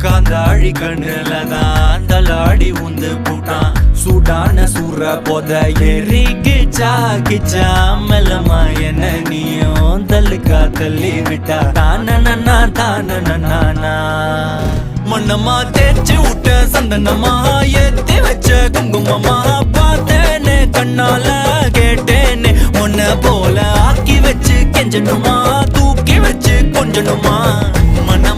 காந்தாழி கண்ணுலதான் தலாடி உந்து போட்டான் சூடான சூற போத எரிக்கிச்சா கிச்சா மெல்லமா என்ன நீயும் தள்ளுக்கா தள்ளி விட்டா தானனா தானனா மண்ணமா தேய்ச்சி விட்ட சந்தனமா ஏத்தி வச்ச குங்குமமா பார்த்தேனே கண்ணால கேட்டேனே உன்ன போல ஆக்கி வச்சு கெஞ்சணுமா தூக்கி வச்சு கொஞ்சணுமா மன